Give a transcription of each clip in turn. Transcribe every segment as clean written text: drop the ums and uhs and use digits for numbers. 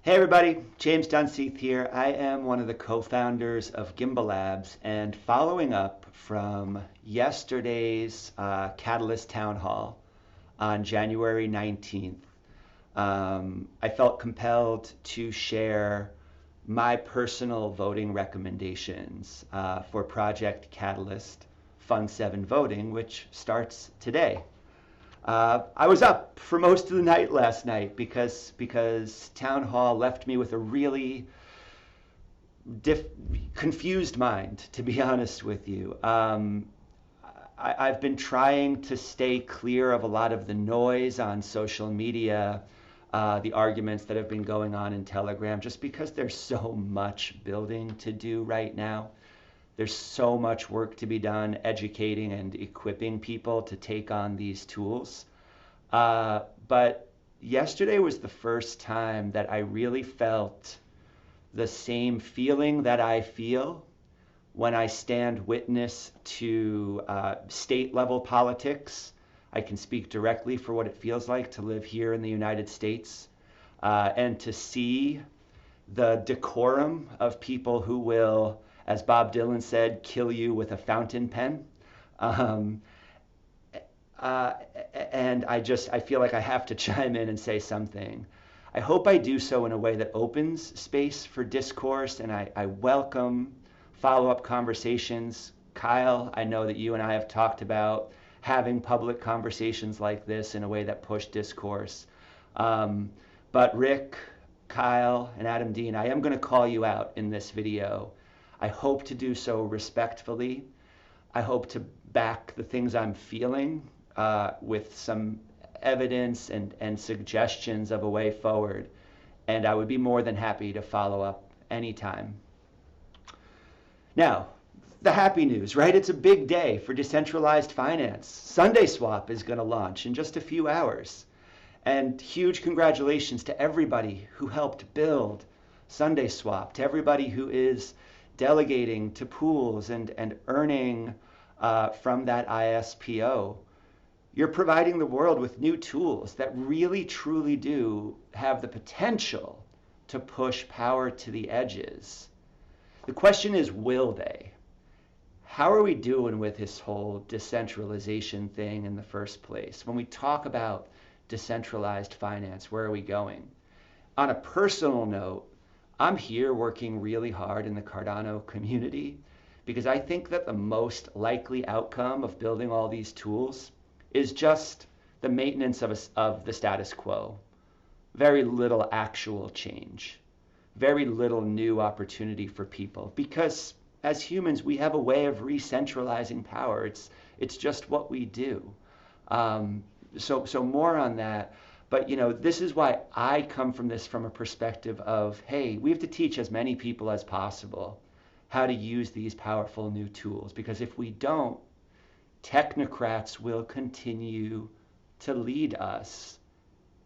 Hey everybody, James Dunseith here. I am one of the co-founders of Gimbal Labs, and following up from yesterday's Catalyst Town Hall on January 19th, I felt compelled to share my personal voting recommendations for Project Catalyst Fund 7 voting, which starts today. I was up for most of the night last night because Town Hall left me with a really confused mind, to be honest with you. I've been trying to stay clear of a lot of the noise on social media, the arguments that have been going on in Telegram, just because there's so much building to do right now. There's so much work to be done educating and equipping people to take on these tools. But yesterday was the first time that I really felt the same feeling that I feel when I stand witness to state level politics. I can speak directly for what it feels like to live here in the United States and to see the decorum of people who will, as Bob Dylan said, kill you with a fountain pen. And I feel like I have to chime in and say something. I hope I do so in a way that opens space for discourse, and I welcome follow-up conversations. Kyle, I know that you and I have talked about having public conversations like this in a way that push discourse. But Rick, Kyle, and Adam Dean, I am going to call you out in this video. I hope to do so respectfully. I hope to back the things I'm feeling with some evidence and suggestions of a way forward. And I would be more than happy to follow up anytime. Now, the happy news, right? It's a big day for decentralized finance. SundaySwap is going to launch in just a few hours. And huge congratulations to everybody who helped build SundaySwap, to everybody who is delegating to pools and earning from that ISPO. You're providing the world with new tools that really truly do have the potential to push power to the edges. The question is, will they? How are we doing with this whole decentralization thing in the first place? When we talk about decentralized finance, where are we going? On a personal note, I'm here working really hard in the Cardano community because I think that the most likely outcome of building all these tools is just the maintenance of the status quo. Very little actual change, very little new opportunity for people, because as humans, we have a way of re-centralizing power. It's just what we do. So more on that. But this is why I come from this from a perspective of, hey, we have to teach as many people as possible how to use these powerful new tools. Because if we don't, technocrats will continue to lead us.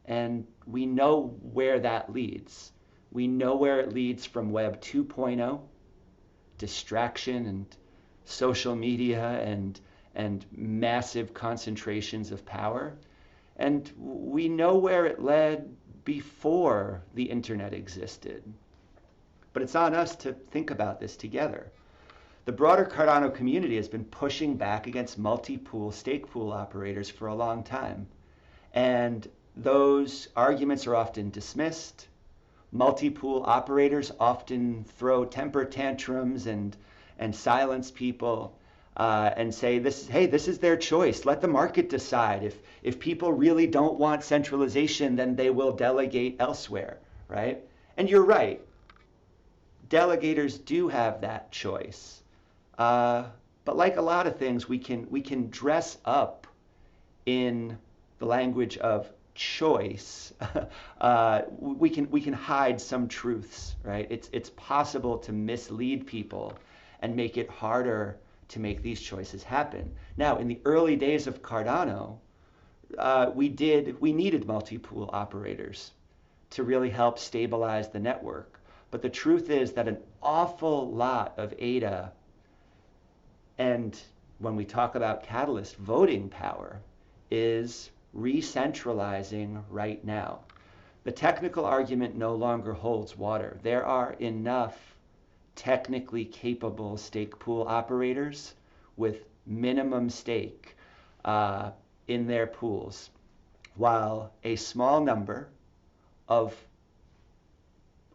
And we know where that leads. We know where it leads from Web 2.0, distraction and social media and massive concentrations of power. And we know where it led before the internet existed. But it's on us to think about this together. The broader Cardano community has been pushing back against multi-pool stake pool operators for a long time. And those arguments are often dismissed. Multi-pool operators often throw temper tantrums and silence people. And say, this is their choice. Let the market decide. If people really don't want centralization, then they will delegate elsewhere, right? And you're right. Delegators do have that choice. But like a lot of things, we can dress up in the language of choice. We can hide some truths, right? It's possible to mislead people and make it harder to make these choices happen. Now, in the early days of Cardano, we needed multi-pool operators to really help stabilize the network. But the truth is that an awful lot of ADA, and when we talk about Catalyst voting power, is re-centralizing right now. The technical argument no longer holds water. There are enough technically capable stake pool operators with minimum stake in their pools, while a small number of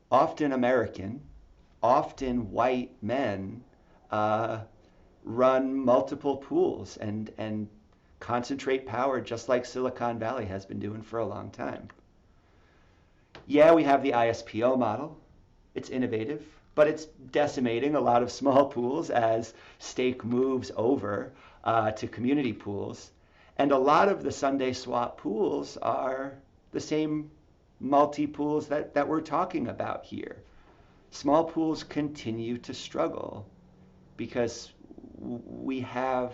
often American, often white men run multiple pools and concentrate power just like Silicon Valley has been doing for a long time. Yeah, we have the ISPO model. It's innovative, but it's decimating a lot of small pools as stake moves over to community pools. And a lot of the Sunday swap pools are the same multi-pools that we're talking about here. Small pools continue to struggle because we have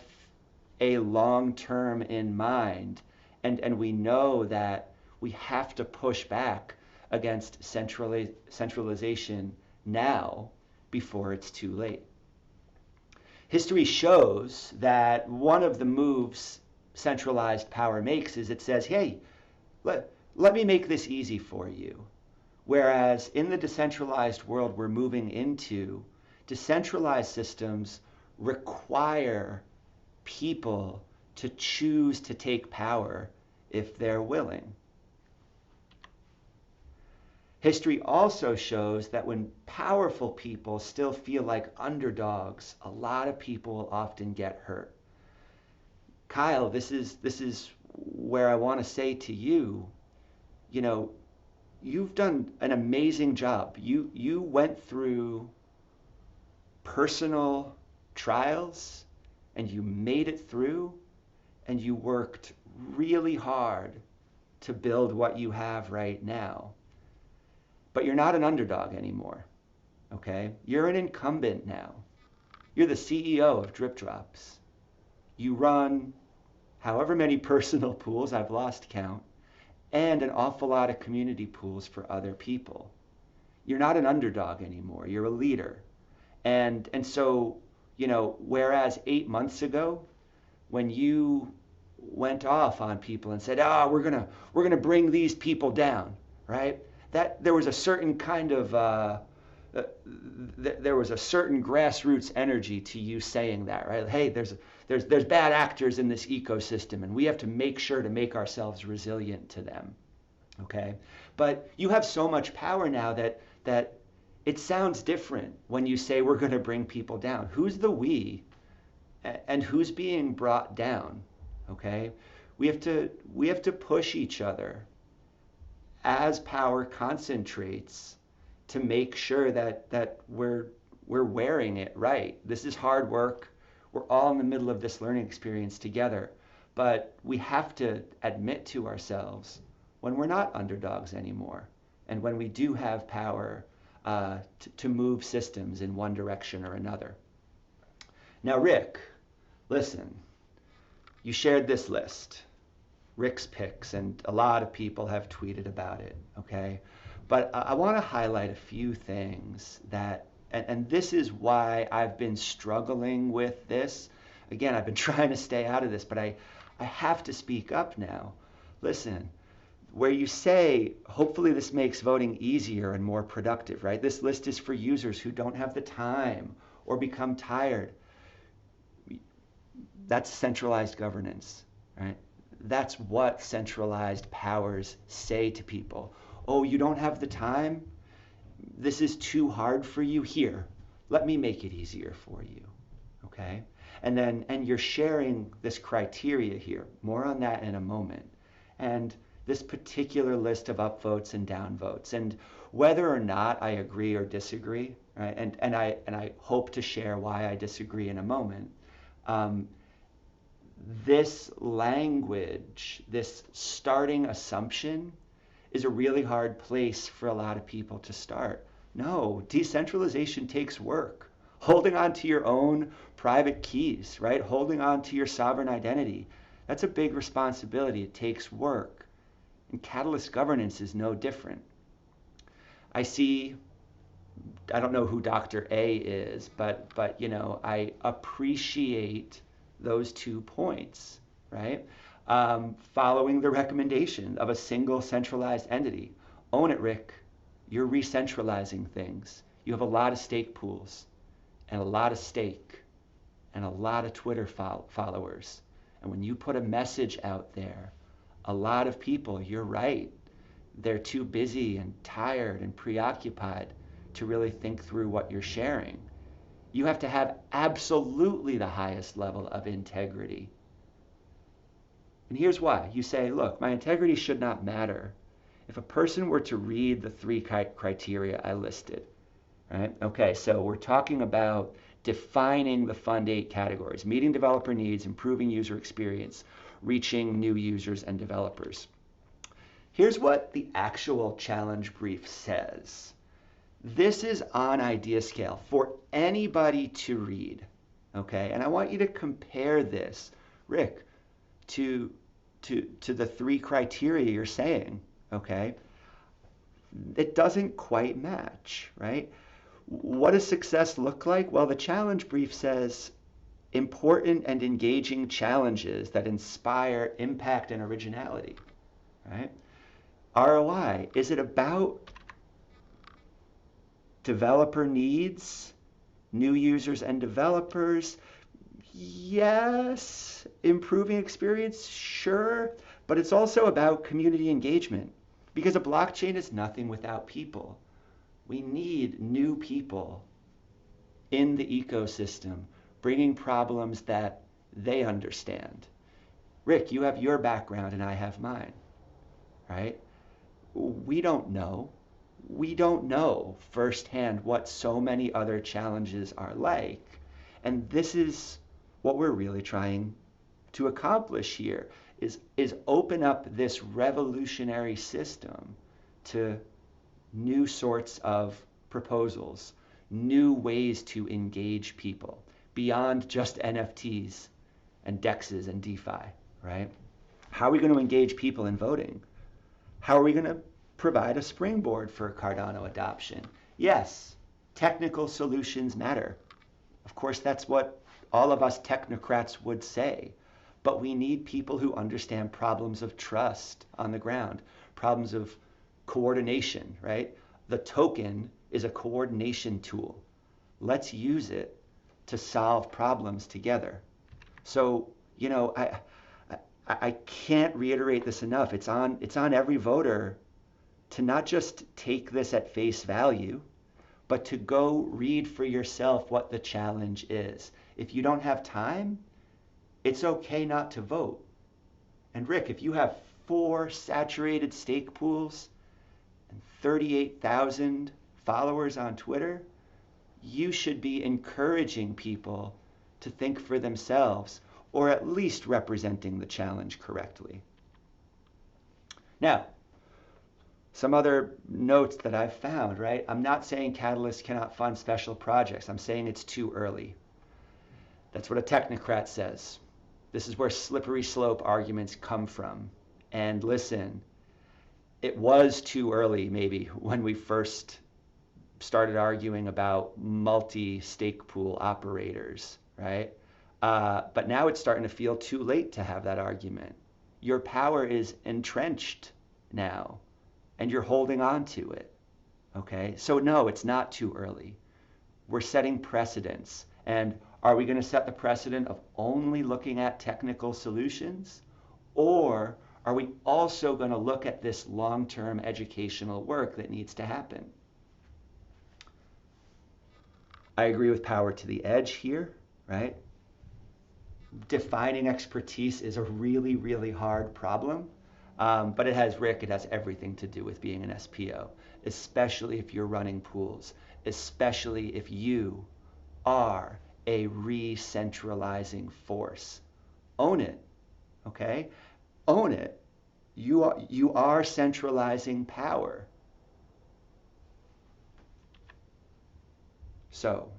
a long term in mind, and we know that we have to push back against centralization now before it's too late. History shows that one of the moves centralized power makes is it says, hey, let me make this easy for you. Whereas in the decentralized world we're moving into, decentralized systems require people to choose to take power if they're willing. History also shows that when powerful people still feel like underdogs, a lot of people will often get hurt. Kyle, this is where I want to say to you, you've done an amazing job. You went through personal trials and you made it through, and you worked really hard to build what you have right now. But you're not an underdog anymore, okay? You're an incumbent now. You're the CEO of Drip Drops. You run however many personal pools, I've lost count, and an awful lot of community pools for other people. You're not an underdog anymore. You're a leader. And so, whereas 8 months ago, when you went off on people and said, we're gonna bring these people down, right? That there was a certain kind of there was a certain grassroots energy to you saying that, right? Hey, there's bad actors in this ecosystem, and we have to make sure to make ourselves resilient to them. Okay, but you have so much power now that it sounds different when you say we're going to bring people down. Who's the we, and who's being brought down? Okay, we have to push each other as power concentrates to make sure that we're wearing it right. This is hard work. We're all in the middle of this learning experience together, but we have to admit to ourselves when we're not underdogs anymore, and when we do have power to move systems in one direction or another. Now, Rick, listen, you shared this list, Rick's picks, and a lot of people have tweeted about it, okay? But I want to highlight a few things that, and this is why I've been struggling with this. Again, I've been trying to stay out of this, but I have to speak up now. Listen, where you say, hopefully this makes voting easier and more productive, right? This list is for users who don't have the time or become tired. That's centralized governance, right? That's what centralized powers say to people. Oh, you don't have the time? This is too hard for you? Here, let me make it easier for you, okay? And you're sharing this criteria here. More on that in a moment. And this particular list of upvotes and downvotes, and whether or not I agree or disagree, right? And I hope to share why I disagree in a moment. This language, this starting assumption, is a really hard place for a lot of people to start. No, decentralization takes work. Holding on to your own private keys, right? Holding on to your sovereign identity. That's a big responsibility. It takes work. And catalyst governance is no different. I don't know who Dr. A is, but I appreciate those 2 points, right? Following the recommendation of a single centralized entity. Own it, Rick. You're recentralizing things. You have a lot of stake pools and a lot of stake and a lot of Twitter followers. And when you put a message out there, a lot of people, you're right, they're too busy and tired and preoccupied to really think through what you're sharing. You have to have absolutely the highest level of integrity. And here's why. You say, look, my integrity should not matter. If a person were to read the three criteria I listed, right? Okay, so we're talking about defining the Fund 8 categories: meeting developer needs, improving user experience, reaching new users and developers. Here's what the actual challenge brief says. This is on idea scale for anybody to read, okay? And I want you to compare this, Rick, to the three criteria you're saying, okay? It doesn't quite match, right? What does success look like? Well, the challenge brief says important and engaging challenges that inspire impact and originality, right? ROI, is it about developer needs, new users and developers? Yes. Improving experience? Sure. But it's also about community engagement, because a blockchain is nothing without people. We need new people in the ecosystem, bringing problems that they understand. Rick, you have your background and I have mine, right? We don't know. We don't know firsthand what so many other challenges are like. And this is what we're really trying to accomplish here, is open up this revolutionary system to new sorts of proposals, new ways to engage people beyond just NFTs and DEXs and DeFi, right? How are we going to engage people in voting? How are we going to provide a springboard for Cardano adoption? Yes, technical solutions matter. Of course, that's what all of us technocrats would say. But we need people who understand problems of trust on the ground, problems of coordination, right? The token is a coordination tool. Let's use it to solve problems together. So, you know, I can't reiterate this enough. It's on every voter to not just take this at face value, but to go read for yourself what the challenge is. If you don't have time, it's okay not to vote. And Rick, if you have 4 saturated stake pools and 38,000 followers on Twitter, you should be encouraging people to think for themselves, or at least representing the challenge correctly. Now, some other notes that I've found, right? I'm not saying Catalyst cannot fund special projects. I'm saying it's too early. That's what a technocrat says. This is where slippery slope arguments come from. And listen, it was too early maybe when we first started arguing about multi-stake pool operators, right? But now it's starting to feel too late to have that argument. Your power is entrenched now, and you're holding on to it, okay? So no, it's not too early. We're setting precedents. And are we going to set the precedent of only looking at technical solutions? Or are we also going to look at this long-term educational work that needs to happen? I agree with power to the edge here, right? Defining expertise is a really, really hard problem. But it has, Rick, it has everything to do with being an SPO, especially if you're running pools, especially if you are a re-centralizing force. Own it, okay? Own it. You are centralizing power. So,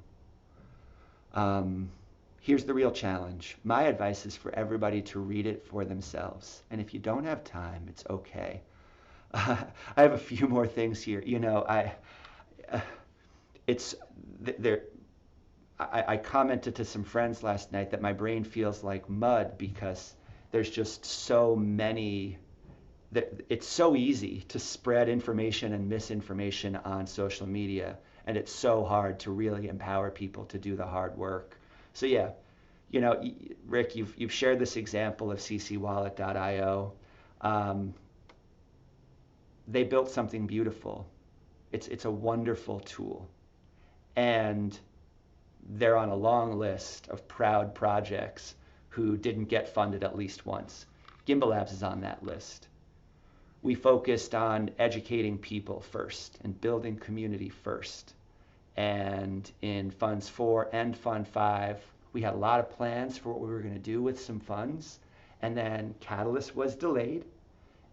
here's the real challenge. My advice is for everybody to read it for themselves. And if you don't have time, it's okay. I have a few more things here. You know, I commented to some friends last night that my brain feels like mud because there's just so many it's so easy to spread information and misinformation on social media, and it's so hard to really empower people to do the hard work. So yeah, Rick, you've shared this example of ccwallet.io. Um, they built something beautiful. It's a wonderful tool, and they're on a long list of proud projects who didn't get funded at least once. Gimbal Labs is on that list. We focused on educating people first and building community first. And in Funds 4 and Fund 5, we had a lot of plans for what we were going to do with some funds. And then Catalyst was delayed,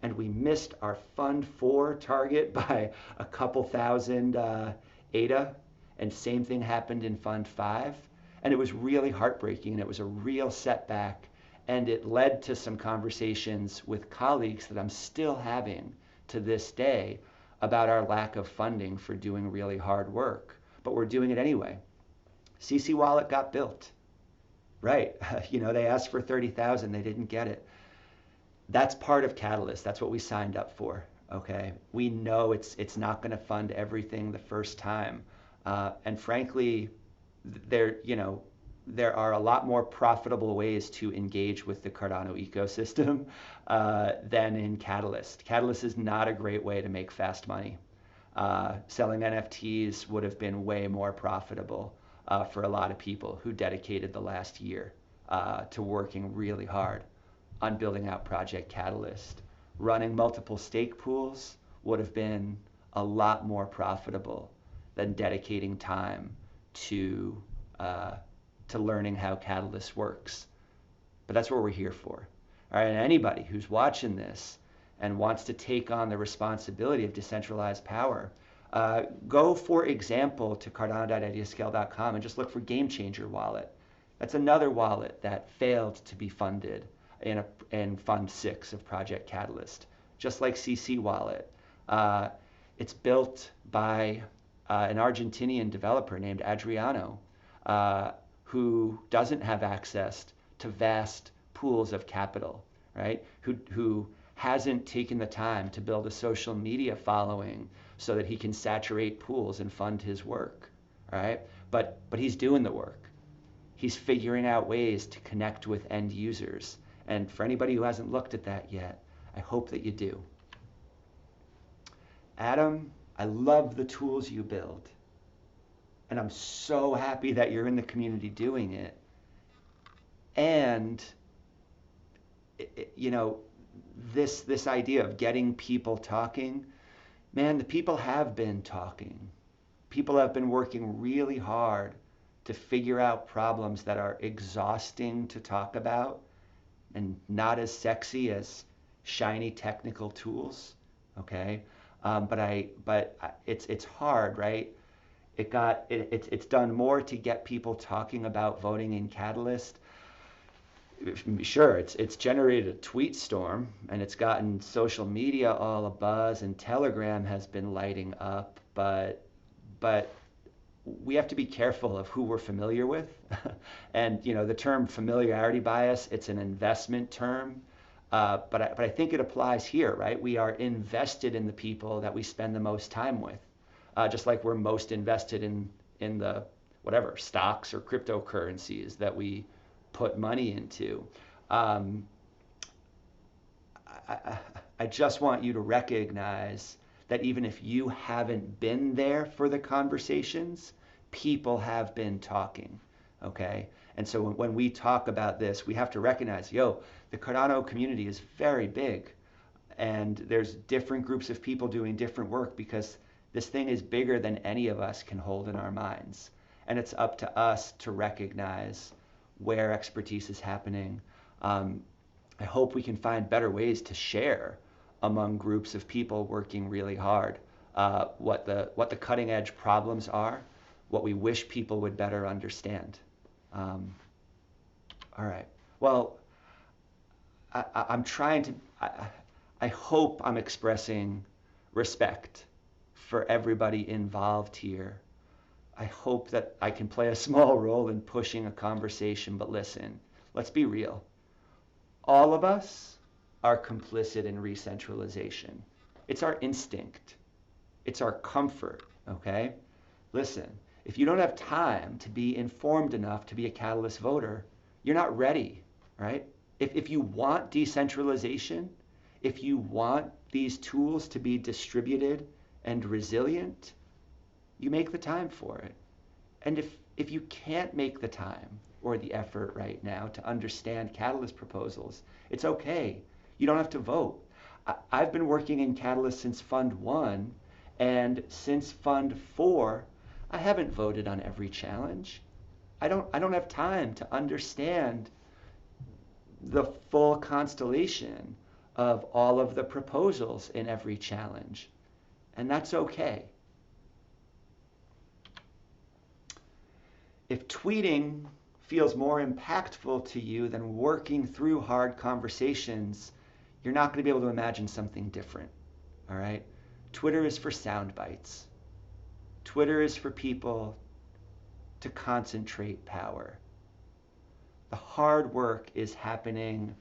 and we missed our Fund 4 target by a couple thousand ADA. And same thing happened in Fund 5. And it was really heartbreaking, and it was a real setback. And it led to some conversations with colleagues that I'm still having to this day about our lack of funding for doing really hard work. But we're doing it anyway. CC Wallet got built. Right. They asked for 30,000, they didn't get it. That's part of Catalyst. That's what we signed up for. Okay. We know it's not going to fund everything the first time. And frankly, there are a lot more profitable ways to engage with the Cardano ecosystem than in Catalyst. Catalyst is not a great way to make fast money. Selling NFTs would have been way more profitable for a lot of people who dedicated the last year to working really hard on building out Project Catalyst. Running multiple stake pools would have been a lot more profitable than dedicating time to learning how Catalyst works. But that's what we're here for. All right, and anybody who's watching this and wants to take on the responsibility of decentralized power, go, for example, to cardano.ideascale.com and just look for Game Changer Wallet. That's another wallet that failed to be funded in Fund 6 of Project Catalyst, just like CC Wallet. It's built by an Argentinian developer named Adriano, who doesn't have access to vast pools of capital, right? Who hasn't taken the time to build a social media following so that he can saturate pools and fund his work, right? But he's doing the work. He's figuring out ways to connect with end users. And for anybody who hasn't looked at that yet, I hope that you do. Adam, I love the tools you build. And I'm so happy that you're in the community doing it. And, this idea of getting people talking, man, the people have been talking. People have been working really hard to figure out problems that are exhausting to talk about and not as sexy as shiny technical tools. Okay, but it's hard, right? It's done more to get people talking about voting in Catalyst. Sure, it's generated a tweet storm, and it's gotten social media all abuzz, and Telegram has been lighting up, but we have to be careful of who we're familiar with. And the term familiarity bias, it's an investment term, but I think it applies here, right? We are invested in the people that we spend the most time with, just like we're most invested in the whatever stocks or cryptocurrencies that we put money into. I just want you to recognize that even if you haven't been there for the conversations, people have been talking, okay? And so when we talk about this, we have to recognize, the Cardano community is very big, and there's different groups of people doing different work because this thing is bigger than any of us can hold in our minds. And it's up to us to recognize where expertise is happening. I hope we can find better ways to share among groups of people working really hard what the cutting edge problems are, what we wish people would better understand. All right. Well, I'm trying to. I hope I'm expressing respect for everybody involved here. I hope that I can play a small role in pushing a conversation, but listen, let's be real. All of us are complicit in recentralization. It's our instinct. It's our comfort, okay? Listen, if you don't have time to be informed enough to be a Catalyst voter, you're not ready, right? If you want decentralization, if you want these tools to be distributed and resilient, you make the time for it. And if you can't make the time or the effort right now to understand Catalyst proposals, it's okay. You don't have to vote. I've been working in Catalyst since Fund 1, and since Fund 4, I haven't voted on every challenge. I don't have time to understand the full constellation of all of the proposals in every challenge. And that's okay. If tweeting feels more impactful to you than working through hard conversations, you're not going to be able to imagine something different, all right? Twitter is for sound bites. Twitter is for people to concentrate power. The hard work is happening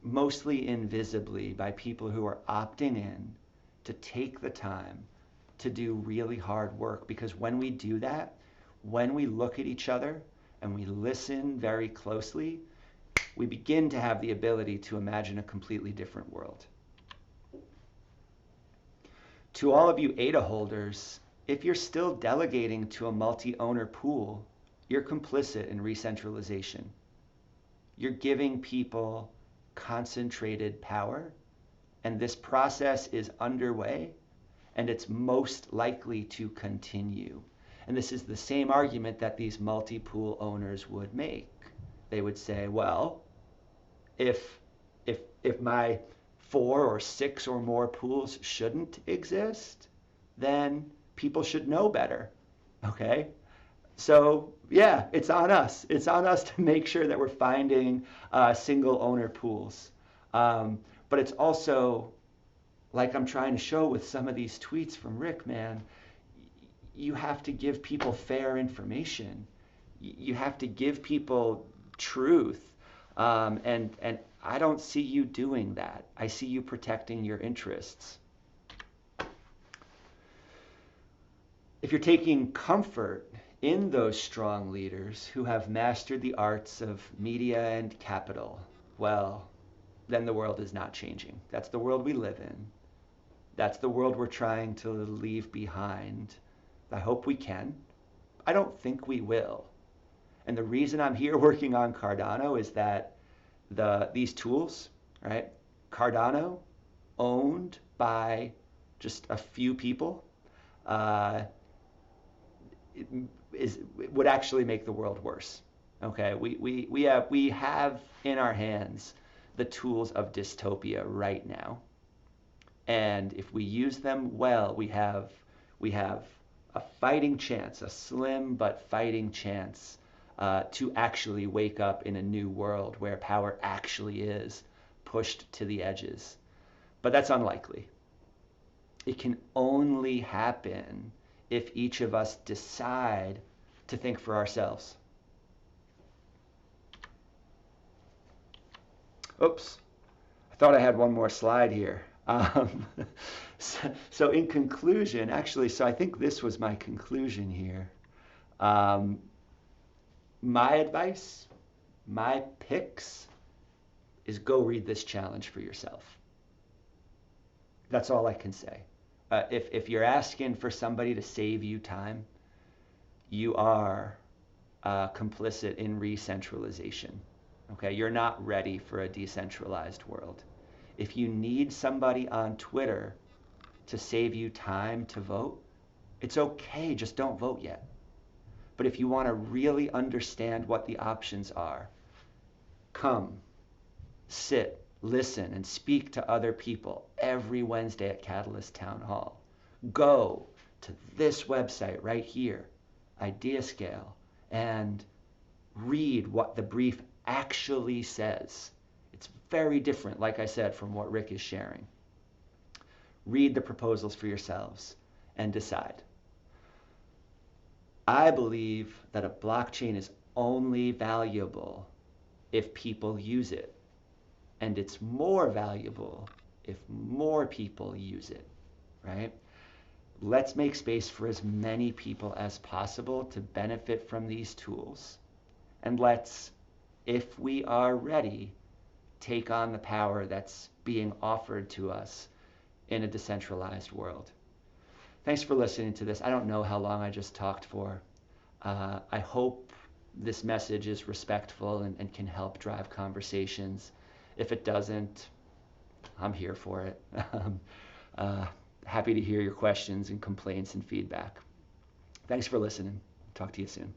mostly invisibly by people who are opting in to take the time to do really hard work, because when we do that, when we look at each other and we listen very closely, we begin to have the ability to imagine a completely different world. To all of you ADA holders, if you're still delegating to a multi-owner pool, you're complicit in recentralization. You're giving people concentrated power, and this process is underway, and it's most likely to continue. And this is the same argument that these multi-pool owners would make. They would say, well, if my 4 or 6 or more pools shouldn't exist, then people should know better, okay? So yeah, it's on us. It's on us to make sure that we're finding single owner pools. But it's also, like I'm trying to show with some of these tweets from Rick, man, you have to give people fair information. You have to give people truth. And I don't see you doing that. I see you protecting your interests. If you're taking comfort in those strong leaders who have mastered the arts of media and capital, well, then the world is not changing. That's the world we live in. That's the world we're trying to leave behind. I hope we can. I don't think we will. And the reason I'm here working on Cardano is that these tools, right? Cardano, owned by just a few people, would actually make the world worse. Okay, we have in our hands the tools of dystopia right now, and if we use them well, we have a fighting chance, a slim but fighting chance to actually wake up in a new world where power actually is pushed to the edges. But that's unlikely. It can only happen if each of us decide to think for ourselves. Oops, I thought I had one more slide here. So in conclusion, actually, so I think this was my conclusion here. My advice, my picks, is go read this challenge for yourself. That's all I can say. If you're asking for somebody to save you time, you are complicit in recentralization. Okay, you're not ready for a decentralized world. If you need somebody on Twitter to save you time to vote, it's okay, just don't vote yet. But if you want to really understand what the options are, come, sit, listen, and speak to other people every Wednesday at Catalyst Town Hall. Go to this website right here, IdeaScale, and read what the brief actually says. It's very different, like I said, from what Rick is sharing. Read the proposals for yourselves and decide. I believe that a blockchain is only valuable if people use it. and it's more valuable if more people use it, right? Let's make space for as many people as possible to benefit from these tools. And let's, if we are ready, take on the power that's being offered to us in a decentralized world. Thanks for listening to this. I don't know how long I just talked for. I hope this message is respectful and can help drive conversations. If it doesn't, I'm here for it. Happy to hear your questions and complaints and feedback. Thanks for listening. Talk to you soon.